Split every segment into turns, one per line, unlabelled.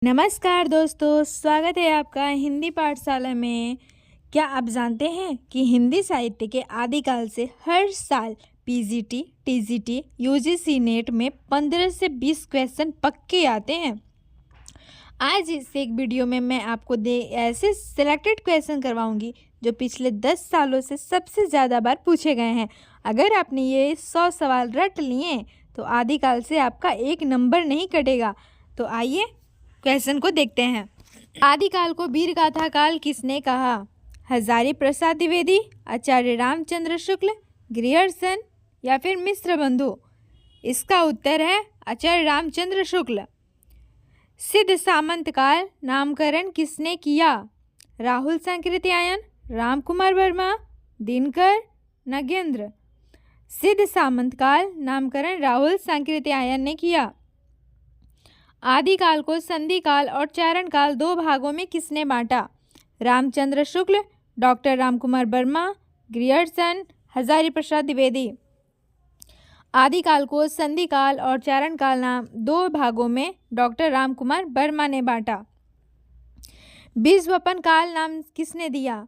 नमस्कार दोस्तों, स्वागत है आपका हिंदी पाठशाला में। क्या आप जानते हैं कि हिंदी साहित्य के आदिकाल से हर साल पीजीटी, टीजीटी, यूजीसी नेट में 15 से 20 क्वेश्चन पक्के आते हैं। आज इस एक वीडियो में मैं आपको ऐसे सिलेक्टेड क्वेश्चन करवाऊंगी जो पिछले 10 सालों से सबसे ज़्यादा बार पूछे गए हैं। अगर आपने ये 100 सवाल रट लिए तो आदिकाल से आपका एक नंबर नहीं कटेगा। तो आइए क्वेश्चन को देखते हैं। आदिकाल को वीर गाथा काल किसने कहा? हजारी प्रसाद द्विवेदी, आचार्य रामचंद्र शुक्ल, ग्रियर्सन या फिर मिश्र बंधु? इसका उत्तर है आचार्य रामचंद्र शुक्ल। सिद्ध सामंत काल नामकरण किसने किया? राहुल सांकृत्यायन, राम कुमार वर्मा, दिनकर, नगेंद्र? सिद्ध सामंत काल नामकरण राहुल सांकृत्यायन ने किया। आदिकाल को संधि काल और चारण काल दो भागों में किसने बांटा? Ramchandra Shukla, doctor Ram Kumar Verma, Grierson, Hazari Prasad Dwivedi? आदिकाल को संधि काल और चारण काल नाम दो भागों में डॉक्टर राम कुमार वर्मा ने बांटा। बीजवपन काल नाम किसने दिया?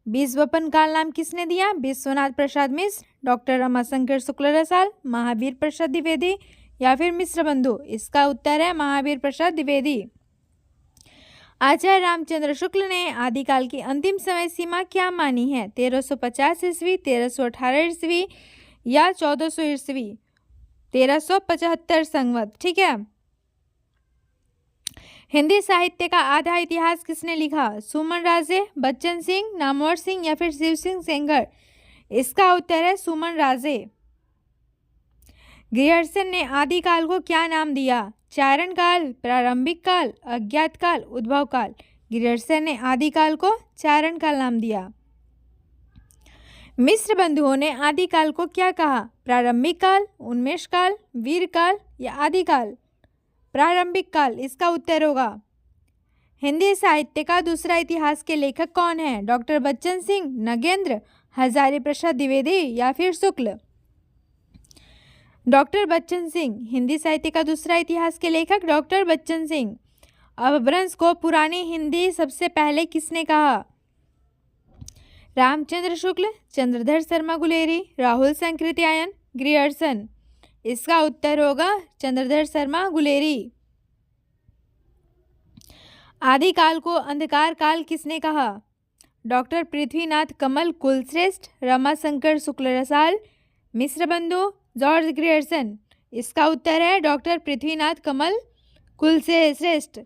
बीजवपन काल नाम किसने दिया? विश्वनाथ प्रसाद मिश्र, डॉक्टर रमाशंकर शुक्ल रसाल, महावीर प्रसाद द्विवेदी या फिर मिश्र बंधु? इसका उत्तर है महावीर प्रसाद द्विवेदी। आचार्य रामचंद्र शुक्ल ने आदिकाल की अंतिम समय सीमा क्या मानी है? 1350 ईस्वी, 1318 ईस्वी या 1400 ईस्वी? 1375 संवत। ठीक है। हिंदी साहित्य का आधा इतिहास किसने लिखा? सुमन राजे, बच्चन सिंह, नामवर सिंह या फिर शिव सिंह सेंगर? इसका उत्तर है सुमन राजे। ग्रियर्सन ने आदिकाल को क्या नाम दिया? चारण काल, प्रारंभिक काल, अज्ञात काल, उद्भव काल? ग्रियर्सन ने आदिकाल को चारण काल नाम दिया। मिश्र बंधुओं ने आदिकाल को क्या कहा? प्रारंभिक काल, उन्मेष काल, वीर काल या आदिकाल? प्रारंभिक काल इसका उत्तर होगा। हिंदी साहित्य का दूसरा इतिहास के लेखक कौन है? डॉक्टर बच्चन सिंह, नगेंद्र, हजारी प्रसाद द्विवेदी या फिर शुक्ल? डॉक्टर बच्चन सिंह। हिंदी साहित्य का दूसरा इतिहास के लेखक डॉक्टर बच्चन सिंह। अपभ्रंश को पुरानी हिंदी सबसे पहले किसने कहा? रामचंद्र शुक्ल, चंद्रधर शर्मा गुलेरी, राहुल सांकृत्यायन, ग्रियर्सन? इसका उत्तर होगा चंद्रधर शर्मा गुलेरी। आदिकाल को अंधकार काल किसने कहा? डॉक्टर पृथ्वीनाथ कमल कुलश्रेष्ठ, रमाशंकर शुक्ल रसाल, मिश्र बंधु, जॉर्ज ग्रियर्सन? इसका उत्तर है डॉक्टर पृथ्वीनाथ कमल कुलश्रेष्ठ।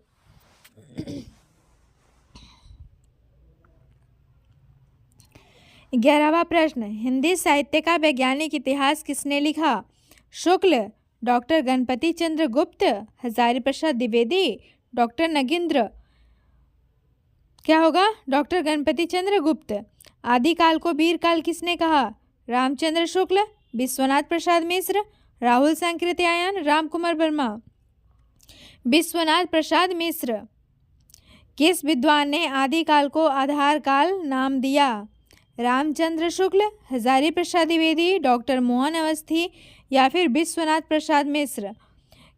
ग्यारहवां प्रश्न, हिंदी साहित्य का वैज्ञानिक इतिहास किसने लिखा? शुक्ल, डॉक्टर गणपति चंद्र गुप्त, हजारी प्रसाद द्विवेदी, डॉक्टर नगेंद्र? क्या होगा? डॉक्टर गणपति चंद्र गुप्त। आदिकाल को वीर काल किसने कहा? रामचंद्र शुक्ल, विश्वनाथ प्रसाद मिश्र, राहुल सांकृत्यायन, राम कुमार वर्मा? विश्वनाथ प्रसाद मिश्र। किस विद्वान ने आदिकाल को आधार काल नाम दिया? रामचंद्र शुक्ल, हजारी प्रसाद द्विवेदी, डॉक्टर मोहन अवस्थी या फिर विश्वनाथ प्रसाद मिश्र?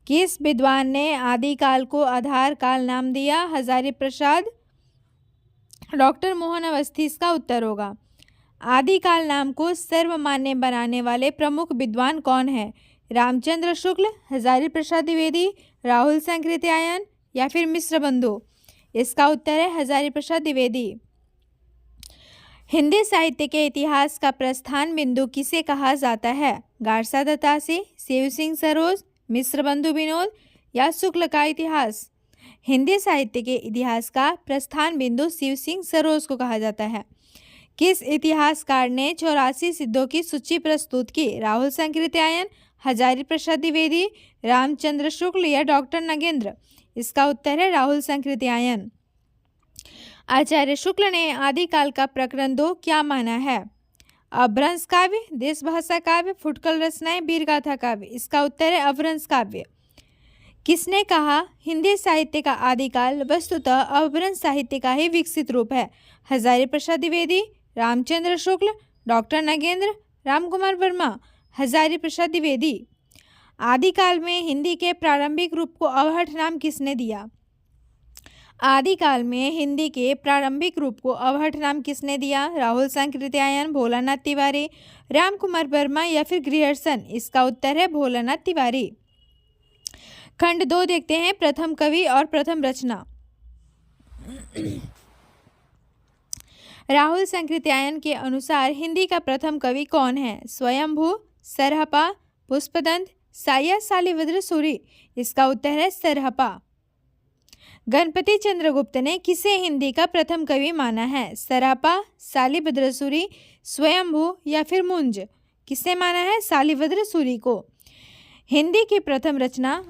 किस विद्वान ने आदिकाल को आधार काल नाम दिया? हजारी प्रसाद, डॉक्टर मोहन अवस्थी इसका उत्तर होगा। आदिकाल नाम को सर्वमान्य बनाने वाले प्रमुख विद्वान कौन है? रामचंद्र शुक्ल, हजारी प्रसाद द्विवेदी, राहुल सांकृत्यायन या फिर मिश्र बंधु? इसका उत्तर है हजारी प्रसाद द्विवेदी। हिंदी साहित्य के इतिहास का प्रस्थान बिंदु किसे कहा जाता है? गारसा दत्तासी, शिव सिंह सरोज, मिश्र बंधु विनोद या शुक्ल का इतिहास? हिंदी साहित्य के इतिहास का प्रस्थान बिंदु शिव सिंह सरोज को कहा जाता है। किस इतिहासकार ने 84 सिद्धों की सूची प्रस्तुत की? राहुल सांकृत्यायन, हजारी प्रसाद द्विवेदी, रामचंद्र शुक्ल या डॉक्टर नगेंद्र? इसका उत्तर है राहुल सांकृत्यायन। आचार्य शुक्ल ने आदिकाल का प्रकरण 2 क्या माना है? अपभ्रंश काव्य, देशभाषा काव्य, फुटकल रचनाएं, वीरगाथा काव्य? इसका उत्तर है अपभ्रंश काव्य। किसने कहा हिंदी साहित्य का आदिकाल वस्तुतः अपभ्रंश साहित्य का ही विकसित रूप है? हजारी प्रसाद द्विवेदी, रामचंद्र शुक्ल, डॉक्टर नगेंद्र, राम कुमार वर्मा? हजारी प्रसाद द्विवेदी। आदिकाल में हिंदी के प्रारंभिक रूप को अवहट नाम किसने दिया? आदिकाल में हिंदी के प्रारंभिक रूप को अवहट नाम किसने दिया? राहुल सांकृत्यायन, भोलानाथ तिवारी, राम कुमार वर्मा या फिर ग्रियर्सन? इसका उत्तर है भोलानाथ तिवारी। खंड 2 देखते हैं, प्रथम कवि और प्रथम रचना। राहुल सांकृत्यायन के अनुसार हिंदी का प्रथम कवि कौन है? स्वयंभू, सरहपा, पुष्पदंत, साया सालिभद्र सूरि? इसका उत्तर है सरहपा। गणपति चंद्रगुप्त ने किसे हिंदी का प्रथम कवि माना है? सरहपा, सालिभद्र सूरि, स्वयंभू या फिर मुंज? किसे माना है? सालिभद्र सूरि को। हिंदी की प्रथम रचना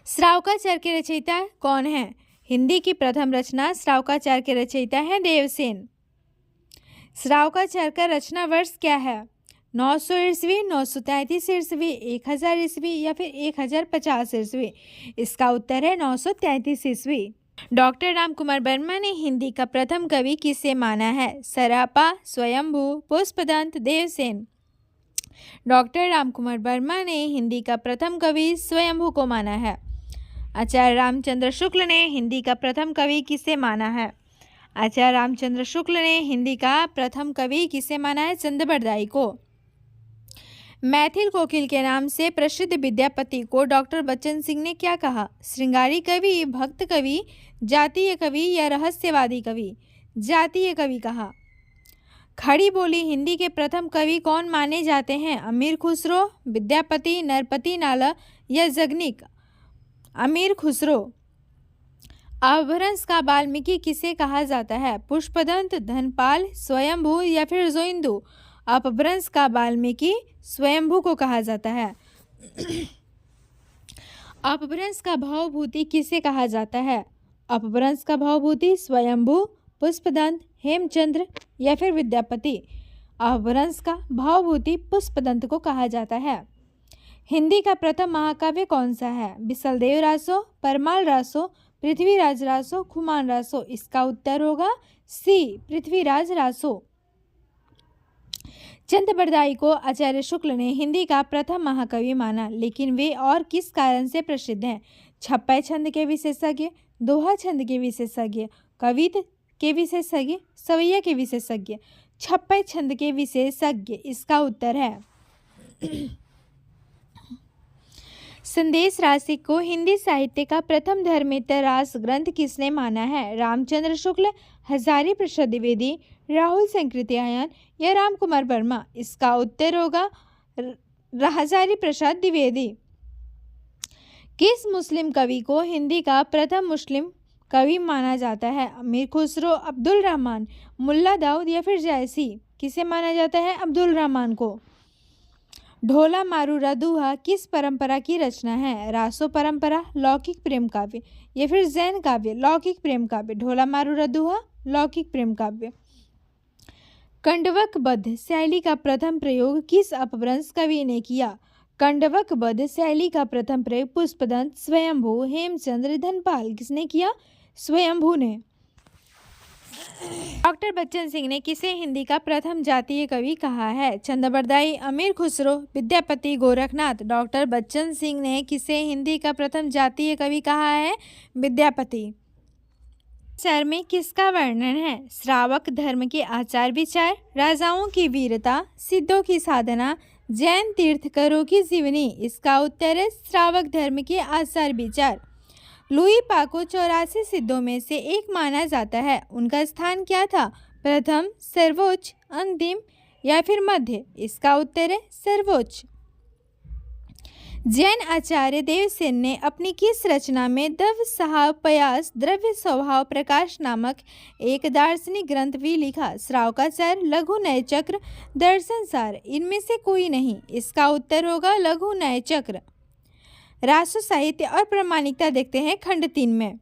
श्रावकाचार के रचयिता कौन है? हिंदी की प्रथम रचना श्रावकाचार के रचयिता है देवसेन। श्रावकाचार का रचना वर्ष क्या है? 900 ईस्वी, 933 ईस्वी, 1000 ईस्वी या फिर 1050 ईस्वी? इसका उत्तर है 933 ईस्वी। डॉक्टर राम कुमार वर्मा ने हिंदी का प्रथम कवि किसे माना है? सरहपा, स्वयंभू, पुष्पदंत, देवसेन? डॉक्टर राम कुमार वर्मा ने हिंदी का प्रथम कवि स्वयंभू को माना है। आचार्य रामचंद्र शुक्ल ने हिंदी का प्रथम कवि किसे माना है? आचार्य रामचंद्र शुक्ल ने हिंदी का प्रथम कवि किसे माना है? चंद्रबरदाई को। मैथिल कोकिल के नाम से प्रसिद्ध विद्यापति को डॉक्टर बच्चन सिंह ने क्या कहा? श्रृंगारी कवि, भक्त कवि, जातीय कवि या रहस्यवादी कवि? जातीय कवि कहा। खड़ी बोली हिंदी के प्रथम कवि कौन माने जाते हैं? अमीर खुसरो, विद्यापति, नरपति नाला या जगनिक? अमीर खुसरो। अपभ्रंश का वाल्मीकि किसे कहा जाता है? पुष्पदंत, धनपाल, स्वयंभू या फिर जोइंदू? अपभ्रंश का वाल्मीकि स्वयंभू को कहा जाता है। अपभ्रंश का भावभूति किसे कहा जाता है? अपभ्रंश का भावभूति स्वयंभू, पुष्पदंत, हेमचंद्र या फिर विद्यापति? अपभ्रंश का भावभूति पुष्पदंत को कहा जाता है। हिंदी का प्रथम महाकाव्य कौन सा है? बिसलदेव रासो, परमाल रासो, पृथ्वीराज रासो, खुमान रासो? इसका उत्तर होगा सी, पृथ्वीराज रासो। चंद्रबरदाई को आचार्य शुक्ल ने हिंदी का प्रथम महाकवि माना, लेकिन वे और किस कारण से प्रसिद्ध हैं? छप्पय छंद के विशेषज्ञ, दोहा छंद के विशेषज्ञ, कवित्त के विशेषज्ञ, सवैया के विशेषज्ञ? छप्पय छंद के विशेषज्ञ इसका उत्तर है। संदेश राशि को हिंदी साहित्य का प्रथम धर्मेतर रास ग्रंथ किसने माना है? रामचंद्र शुक्ल, हजारी प्रसाद द्विवेदी, राहुल सांकृत्यायन या राम कुमार वर्मा? इसका उत्तर होगा हजारी प्रसाद द्विवेदी। किस मुस्लिम कवि को हिंदी का प्रथम मुस्लिम कवि माना जाता है? अमीर खुसरो, अब्दुल रहमान, मुल्ला दाऊद या फिर जायसी? किसे माना जाता है? अब्दुल रहमान को। ढोला मारूरा दुहा किस परंपरा की रचना है? रासो परंपरा, लौकिक प्रेम काव्य या फिर जैन काव्य? लौकिक प्रेम काव्य। ढोला मारूरा दुहा लौकिक प्रेम काव्य। कंडवकबद्ध शैली का प्रथम प्रयोग किस अपभ्रंश कवि ने किया? कंडवकबद्ध शैली का प्रथम प्रयोग पुष्पदंत, स्वयंभू, हेमचंद्र, धनपाल? किसने किया? स्वयंभू ने। डॉक्टर बच्चन सिंह ने किसे हिंदी का प्रथम जातीय कवि कहा है? चंद्रबरदाई, अमीर खुसरो, विद्यापति, गोरखनाथ? डॉक्टर बच्चन सिंह ने किसे हिंदी का प्रथम जातीय कवि कहा है? विद्यापति। आचार में किसका वर्णन है? श्रावक धर्म के आचार विचार, राजाओं की वीरता, सिद्धों की साधना, जैन तीर्थकरों की जीवनी? इसका उत्तर है श्रावक धर्म के आचार विचार। लुई पा को 84 सिद्धों में से एक माना जाता है। उनका स्थान क्या था? प्रथम, सर्वोच्च, अंतिम या फिर मध्य? इसका उत्तर है सर्वोच्च। जैन आचार्य देवसेन ने अपनी किस रचना में द्रव्य सहापयास द्रव्य स्वभाव प्रकाश नामक एक दार्शनिक ग्रंथ भी लिखा? श्रावकाचार, लघु नय चक्र, दर्शन सार? इनमें से कोई नहीं। इसका उत्तर होगा लघु नय चक्र। रासो साहित्य और प्रामाणिकता देखते हैं खंड 3 में।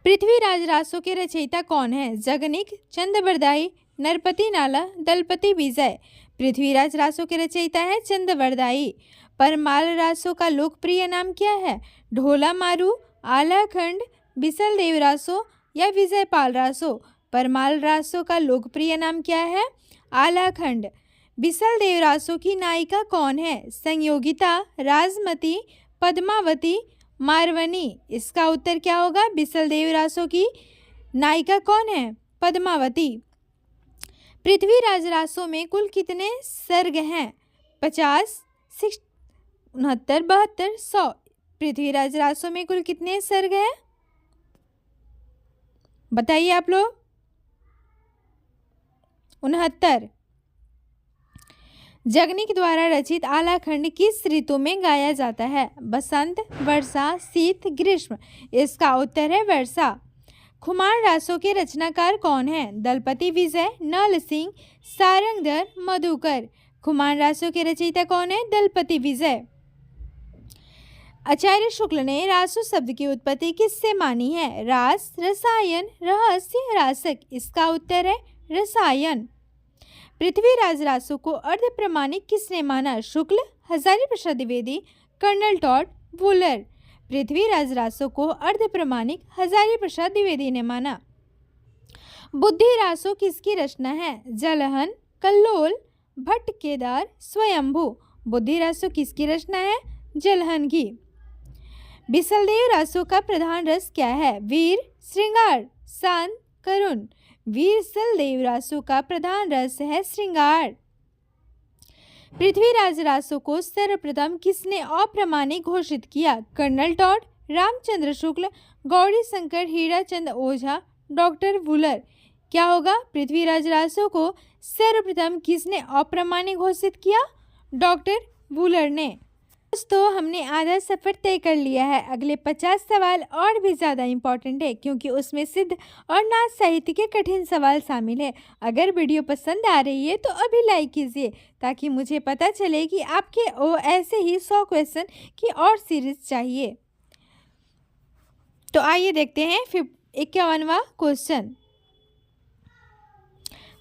पृथ्वीराज रासो के रचयिता कौन है? जगनिक, चंद्रबरदाई, नरपति नाला, दलपति विजय? पृथ्वीराज रासो के रचयिता है चंद्रबरदाई। परमाल रासो का लोकप्रिय नाम क्या है? ढोला मारू, आलाखंड, बिसलदेव रासो या विजयपाल रासो? परमाल रासो का लोकप्रिय नाम क्या है? आलाखंड। बिसलदेव रासो की नायिका कौन है? संयोगिता, राजमती, पद्मावती, मारवनी। इसका उत्तर क्या होगा? बिसल रासो की नायिका कौन है? पद्मावती। पृथ्वीराज रासो में कुल कितने सर्ग हैं? 50, 69, 72, 100। पृथ्वीराज रासो में कुल कितने सर्ग हैं? बताइए आप लोग। 69। जगनिक द्वारा रचित आलाखंड किस ऋतु में गाया जाता है? बसंत, वर्षा, शीत, ग्रीष्म। इसका उत्तर है वर्षा। खुमान रासों के रचनाकार कौन है? दलपति विजय, नल सिंह, सारंगधर, मधुकर। खुमान रासों के रचयिता कौन है? दलपति विजय। आचार्य शुक्ल ने रासो शब्द की उत्पत्ति किससे मानी है? रास, रसायन, रहस्य, रासक। इसका उत्तर है रसायन। पृथ्वीराज रासो को अर्ध प्रमाणिक किसने माना? शुक्ल, हजारी प्रसाद द्विवेदी, कर्नल टॉड, वूलर। पृथ्वीराज रासो को अर्ध प्रमाणिक हजारी प्रसाद द्विवेदी ने माना। बुद्धि रासो किसकी रचना है? जलहन, कल्लोल, भट्ट केदार, स्वयंभू। बुद्धि रासो किसकी रचना है? जलहन की। बिसलदेव रासो का प्रधान रस क्या है? वीर, श्रृंगार, शांत, करुण। वीरसलदेव रासो का प्रधान रस है श्रृंगार। पृथ्वीराज रासो को सर्वप्रथम किसने अप्रमाणिक घोषित किया? कर्नल टॉड, रामचंद्र शुक्ल, गौरी शंकर, हीराचंद ओझा, डॉक्टर वूलर। क्या होगा? पृथ्वीराज रासो को सर्वप्रथम किसने अप्रमाणिक घोषित किया? डॉक्टर वूलर ने। दोस्तों, हमने आधा सफर तय कर लिया है। अगले 50 सवाल और भी ज़्यादा इम्पोर्टेंट है क्योंकि उसमें सिद्ध और नाथ साहित्य के कठिन सवाल शामिल है। अगर वीडियो पसंद आ रही है तो अभी लाइक कीजिए ताकि मुझे पता चले कि आपके ऐसे ही 100 क्वेश्चन की और सीरीज चाहिए। तो आइए देखते हैं 51वां क्वेश्चन।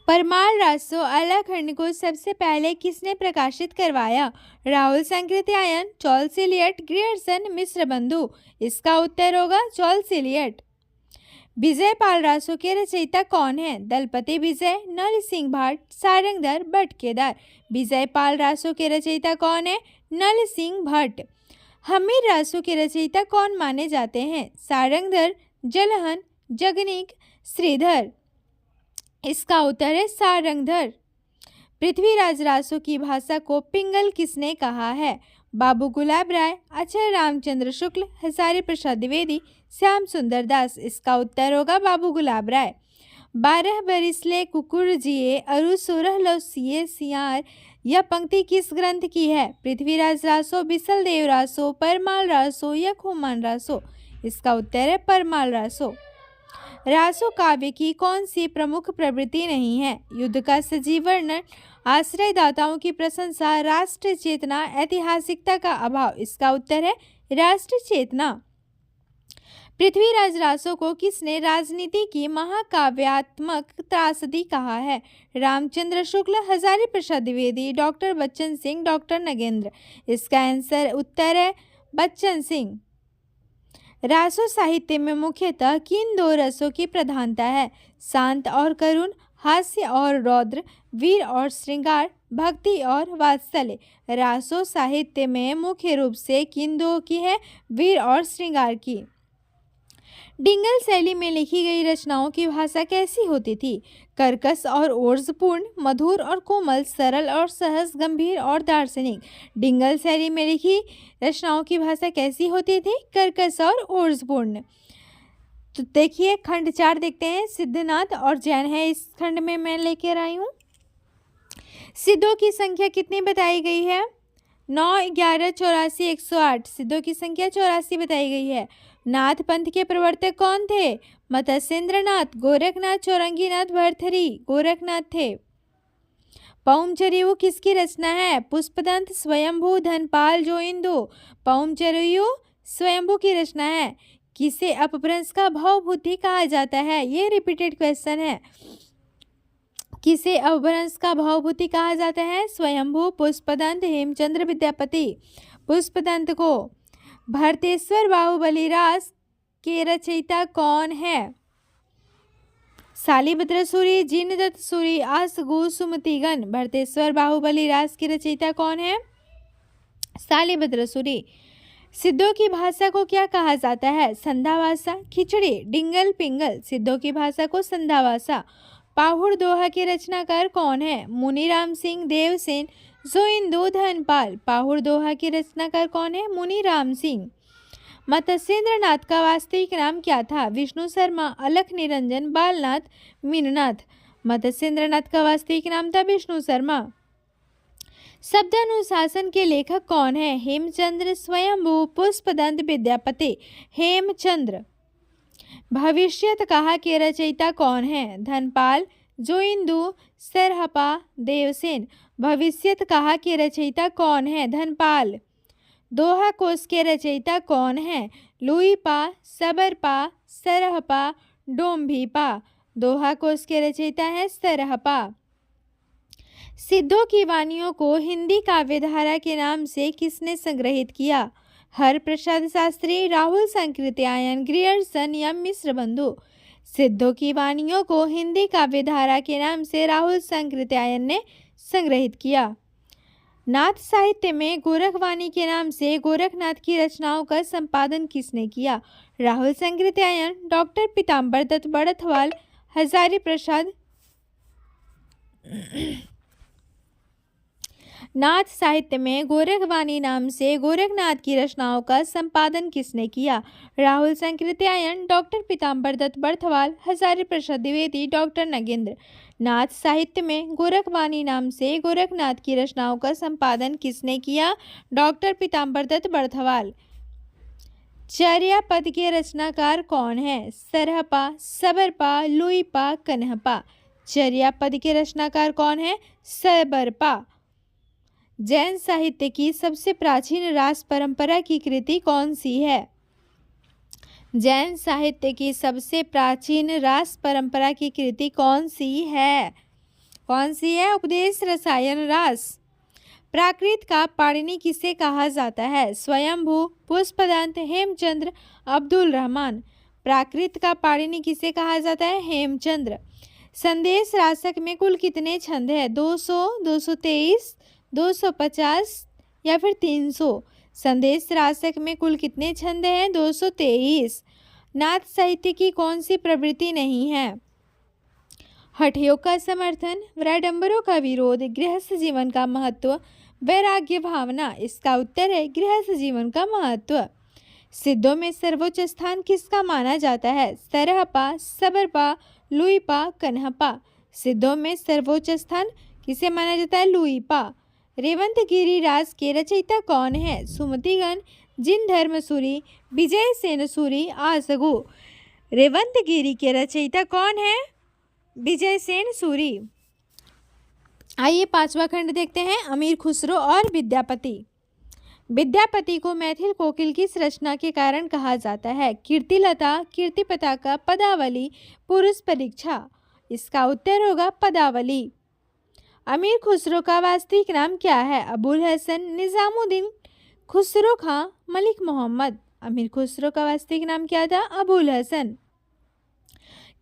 परमाल रासो आलाखंड को सबसे पहले किसने प्रकाशित करवाया? Rahul Sankrityayan, Charles Elliot, Grierson, Mishra Bandhu. इसका उत्तर होगा चार्ल्स इलियट। विजय पाल रासो के रचयिता कौन है? दलपति विजय, नल सिंह भाट, सारंगधर, भट्ट केदार। विजय पाल रासो के रचयिता कौन है? नल सिंह भट्ट। हमीर रासो के रचयिता कौन माने जाते हैं? सारंगधर, जलहन, जगनिक, श्रीधर। इसका उत्तर है सारंगधर। पृथ्वीराज रासो की भाषा को पिंगल किसने कहा है? बाबू गुलाब राय, आचार्य रामचंद्र शुक्ल, हजारी प्रसाद द्विवेदी, श्याम सुंदर दास। इसका उत्तर होगा बाबू गुलाब राय। 12 बरिसले कुकुर जिए अरु 16 लो सिए सियार। यह पंक्ति किस ग्रंथ की है? पृथ्वीराज रासो, बिसलदेव रासो, परमाल रासो या खुमान रासो। इसका उत्तर है परमाल रासो। रासो काव्य की कौन सी प्रमुख प्रवृत्ति नहीं है? युद्ध का सजीव वर्णन, आश्रयदाताओं की प्रशंसा, राष्ट्र चेतना, ऐतिहासिकता का अभाव। इसका उत्तर है राष्ट्र चेतना। पृथ्वीराज रासो को किसने राजनीति की महाकाव्यात्मक त्रासदी कहा है? Ramchandra Shukla, Hazari Prasad Dwivedi, doctor Bachchan Singh, doctor Nagendra. इसका आंसर उत्तर है बच्चन सिंह। रासो साहित्य में मुख्यतः किन 2 रसों की प्रधानता है? शांत और करुण, हास्य और रौद्र, वीर और श्रृंगार, भक्ति और वात्सल्य। रासो साहित्य में मुख्य रूप से किन 2 की है? वीर और श्रृंगार की। डिंगल शैली में लिखी गई रचनाओं की भाषा कैसी होती थी? कर्कश और ओर्जपूर्ण, मधुर और कोमल, सरल और सहज, गंभीर और दार्शनिक। डिंगल शैली में लिखी रचनाओं की भाषा कैसी होती थी? कर्कश और ओर्जपूर्ण। तो देखिए खंड 4 देखते हैं। सिद्धनाथ और जैन है इस खंड में मैं लेकर आई हूँ। सिद्धों की संख्या कितनी बताई गई है? 9, 11, 84, 108। सिद्धों की संख्या 84 बताई गई है। नाथ पंथ के प्रवर्तक कौन थे? मत्स्येंद्रनाथ, गोरखनाथ, चौरंगीनाथ, भरथरी। गोरखनाथ थे। पौमचरियु किसकी रचना है? पुष्पदंत, स्वयंभू, धनपाल, जोइंदु। पौमचरियु स्वयंभू की रचना है। किसे अपभ्रंश का भवभूति कहा जाता है? ये रिपीटेड क्वेश्चन है। किसे अपभ्रंश का भवभूति कहा जाता है? स्वयंभू, पुष्पदंत, हेमचंद्र विद्यापति। पुष्पदंत को। भरतेश्वर बाहुबली रास के रचयिता कौन है? शालिभद्र सूरी, जिनदत्त सूरी, आसगु, सुमतिगन। भरतेश्वर बाहुबली रास की रचयिता कौन है? शालिभद्र सूरी। सिद्धों की भाषा को क्या कहा जाता है? संधा भाषा। खिचड़ी, डिंगल पिंगल। सिद्धों की भाषा को संधा भाषा। पाहुड़ दोहा के रचनाकार कौन है? मुनीराम सिंह, देवसेन, जोइंदू, धनपाल। पाहुड़ दोहा के रचनाकार कौन है? मुनीराम सिंह। मत्स्येंद्र नाथ का वास्तविक नाम क्या था? विष्णु शर्मा, अलख निरंजन, बालनाथ, मीननाथ। मत्स्येंद्र नाथ का वास्तविक नाम था विष्णु शर्मा। शब्दानुशासन के लेखक कौन है? हेमचंद्र, स्वयंभू, पुष्पदंत, विद्यापति। हेमचंद्र। भविष्यत कहा के रचयिता कौन है? धनपाल, जोइंदू, सरहपा, देवसेन। भविष्यत कहा के रचयिता कौन है? धनपाल। दोहा कोश के रचयिता कौन है? लुईपा, सबरपा, सरहपा, डोम्भीपा। दोहा कोश के रचयिता है सरहपा। सिद्धों की वाणियों को हिंदी काव्यधारा के नाम से किसने संग्रहित किया? हरप्रसाद शास्त्री, राहुल संकृत्यायन, ग्रियर्सन या मिश्र बंधु। सिद्धों की वाणियों को हिंदी काव्यधारा के नाम से राहुल संकृत्यायन ने संग्रहित किया। नाथ साहित्य में गोरखवाणी के नाम से गोरखनाथ की रचनाओं का संपादन किसने किया? राहुल संकृत्यायन, डॉक्टर पीताम्बर दत्त बड़थवाल, हजारी प्रसाद। नाथ साहित्य में गोरखवाणी नाम से गोरखनाथ की रचनाओं का संपादन किसने किया? राहुल संकृत्यायन, डॉक्टर पीताम्बर दत्त बड़थवाल, हजारी प्रसाद द्विवेदी, डॉक्टर नगेंद्र। नाथ साहित्य में गोरखवाणी नाम से गोरखनाथ की रचनाओं का संपादन किसने किया? डॉक्टर पीताम्बर दत्त बड़थवाल। चर्यापद के रचनाकार कौन है? सरहपा, सबरपा, लुईपा, कन्हपा। चर्यापद के रचनाकार कौन है? सबरपा। जैन साहित्य की सबसे प्राचीन रास परंपरा की कृति कौन सी है? जैन साहित्य की सबसे प्राचीन रास परंपरा की कृति कौन सी है? कौन सी है? उपदेश रसायन रास। प्राकृत का पाणिनि किसे कहा जाता है? स्वयंभू, पुष्पदंत, हेमचंद्र, अब्दुल रहमान। प्राकृत का पाणिनि किसे कहा जाता है? हेमचंद्र। संदेश रासक में कुल कितने छंद है? 200, 223, 250 या फिर 300। संदेश रासक में कुल कितने छंद हैं? 223। नाथ साहित्य की कौन सी प्रवृत्ति नहीं है? हठयोग का समर्थन, विडंबरों का विरोध, गृहस्थ जीवन का महत्व, वैराग्य भावना। इसका उत्तर है गृहस्थ जीवन का महत्व। सिद्धों में सर्वोच्च स्थान किसका माना जाता है? सरहपा, सबरपा, लुईपा, कन्हपा। सिद्धों में सर्वोच्च स्थान किसे माना जाता है? लुईपा। रेवंतगिरी रास के रचयिता कौन है? सुमतिगण, जिन धर्मसूरी, विजय सेन सूरी, आसगु। रेवंतगिरी के रचयिता कौन है? विजय सेन सूरी। आइए पांचवा खंड देखते हैं, अमीर खुसरो और विद्यापति। विद्यापति को मैथिल कोकिल किस रचना के कारण कहा जाता है? कीर्तिलता, कीर्ति पताका, पदावली, पुरुष परीक्षा। इसका उत्तर होगा पदावली। अमीर खुसरो का वास्तविक नाम क्या है? अबुल हसन, निजामुद्दीन, खुसरो खां, मलिक मोहम्मद। अमीर खुसरो का वास्तविक नाम क्या था? अबुल हसन।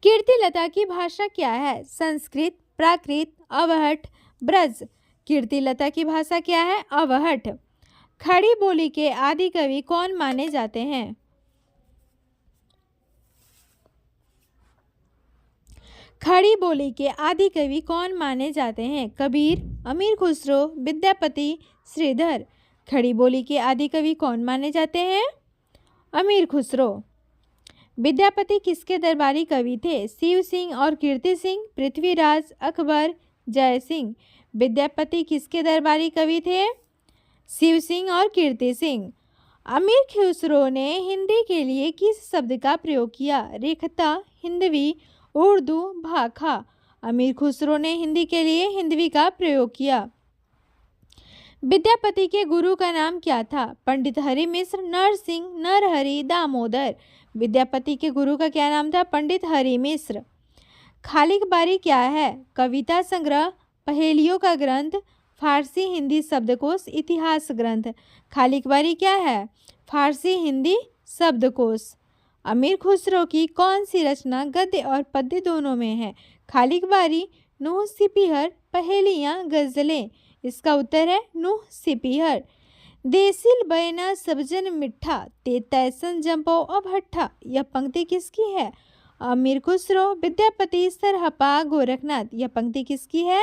कीर्तिलता की भाषा क्या है? संस्कृत, प्राकृत, अवहट, ब्रज। कीर्तिलता की भाषा क्या है? अवहट। खड़ी बोली के आदि कवि कौन माने जाते हैं? खड़ी बोली के आदि कवि कौन माने जाते हैं? कबीर, अमीर खुसरो, विद्यापति, श्रीधर। खड़ी बोली के आदि कवि कौन माने जाते हैं? अमीर खुसरो। विद्यापति किसके दरबारी कवि थे? शिव सिंह और कीर्ति सिंह, पृथ्वीराज, अकबर, जय सिंह। विद्यापति किसके दरबारी कवि थे? शिव सिंह और कीर्ति सिंह। अमीर खुसरो ने हिंदी के लिए किस शब्द का प्रयोग किया? रेखता, हिंदवी, उर्दू, भाखा। अमीर खुसरो ने हिंदी के लिए हिंदवी का प्रयोग किया। विद्यापति के गुरु का नाम क्या था? पंडित हरि मिश्र, नरसिंह, नरहरि, दामोदर। विद्यापति के गुरु का क्या नाम था? पंडित हरि मिश्र। खालिक बारी क्या है? कविता संग्रह, पहेलियों का ग्रंथ, फारसी हिंदी शब्दकोश, इतिहास ग्रंथ। खालिक बारी क्या है? फारसी हिंदी शब्दकोश। अमीर खुसरो की कौन सी रचना गद्य और पद्य दोनों में है? खालिक बारी, नूह सिपीहर, पहेलियाँ, गजलें। इसका उत्तर है नूह सिपीहर। देसिल बयना सबजन मिठा, ते तैसन जंपो अब हट्ठा। यह पंक्ति किसकी है? अमीर खुसरो, विद्यापति, सरहपा, गोरखनाथ। यह पंक्ति किसकी है?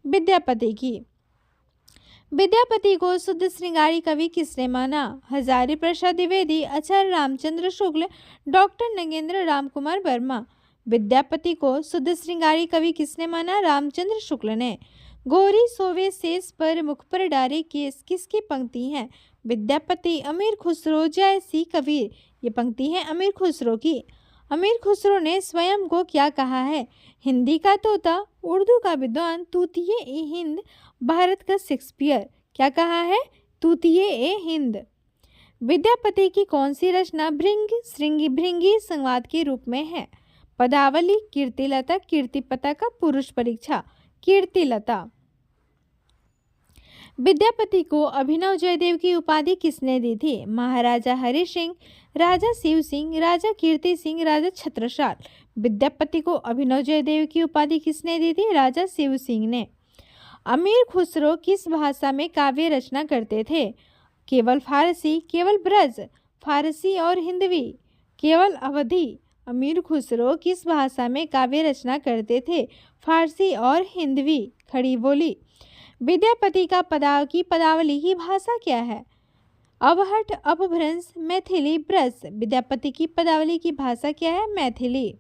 विद्यापति की। विद्यापति को शुद्ध श्रृंगारी कवि किसने माना? हजारी प्रसाद द्विवेदी, आचार्य रामचंद्र शुक्ल, डॉक्टर नगेंद्र राम कुमार वर्मा। विद्यापति को शुद्ध श्रृंगारी कवि किसने माना? रामचंद्र शुक्ल ने। गोरी सोवे शेष पर मुख पर डारे केस किसकी पंक्ति है? विद्यापति, अमीर खुसरो, जयसी, कबीर। ये पंक्ति है अमीर खुसरो की। अमीर खुसरो ने स्वयं को क्या कहा है? हिंदी का तोता, उर्दू का विद्वान, तूतिए ए हिंद, भारत का शेक्सपियर। क्या कहा है? तूतिए ए हिंद। विद्यापति की कौन सी रचना भृंग श्रृंगी भृंगी संवाद के रूप में है? पदावली, कीर्तिलता, कीर्तिपता का पुरुष परीक्षा। कीर्तिलता। विद्यापति को अभिनव जयदेव की उपाधि किसने दी थी? महाराजा हरि सिंह, राजा शिव सिंह, राजा कीर्ति सिंह, राजा छत्रसाल। विद्यापति को अभिनव जयदेव की उपाधि किसने दी थी? राजा शिव सिंह ने। अमीर खुसरो किस भाषा में काव्य रचना करते थे? केवल फारसी, केवल ब्रज, फारसी और हिंदवी, केवल अवधी। अमीर खुसरो किस भाषा में काव्य रचना करते थे? फारसी और हिंदवी, खड़ी बोली। विद्यापति का पदावली की भाषा क्या है? अवहट, अपभ्रंश, मैथिली, ब्रज। विद्यापति की पदावली की भाषा क्या है? मैथिली।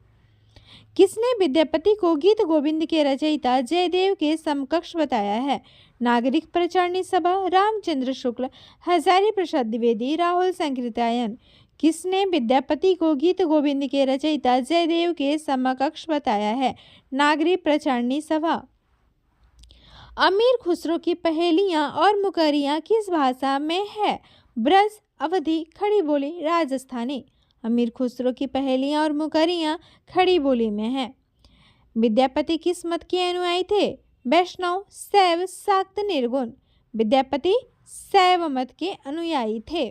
किसने विद्यापति को गीत गोविंद के रचयिता जयदेव के समकक्ष बताया है? नागरिक प्रचारणी सभा, रामचंद्र शुक्ल, हजारी प्रसाद द्विवेदी, राहुल संकृत्यायन। किसने विद्यापति को गीत गोविंद के रचयिता जयदेव के समकक्ष बताया है? नागरिक प्रचारणी सभा। अमीर खुसरो की पहेलियां और मुकरियां किस भाषा में है? ब्रज, अवधी, खड़ी बोली, राजस्थानी। अमीर खुसरो की पहेलियां और मुकरियां खड़ी बोली में है। विद्यापति किस मत के अनुयायी थे? वैष्णव, शैव, शाक्त, निर्गुण। विद्यापति शैव मत के अनुयायी थे।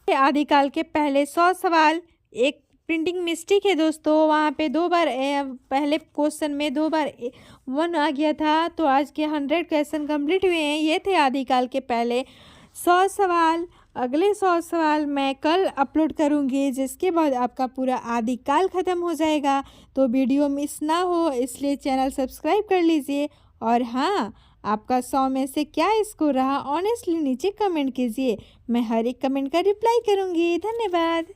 आदिकाल के पहले 100 सवाल, एक प्रिंटिंग मिस्टेक है दोस्तों, वहाँ पे 2 बार पहले क्वेश्चन में 2 बार 1 आ गया था, तो आज के 100 क्वेश्चन कंप्लीट हुए हैं। ये थे आदिकाल के पहले 100 सवाल। अगले 100 सवाल मैं कल अपलोड करूँगी, जिसके बाद आपका पूरा आदिकाल ख़त्म हो जाएगा। तो वीडियो मिस ना हो इसलिए चैनल सब्सक्राइब कर लीजिए। और हाँ, आपका 100 में से क्या स्कोर रहा ऑनेस्टली नीचे कमेंट कीजिए, मैं हर एक कमेंट का रिप्लाई करूँगी। धन्यवाद।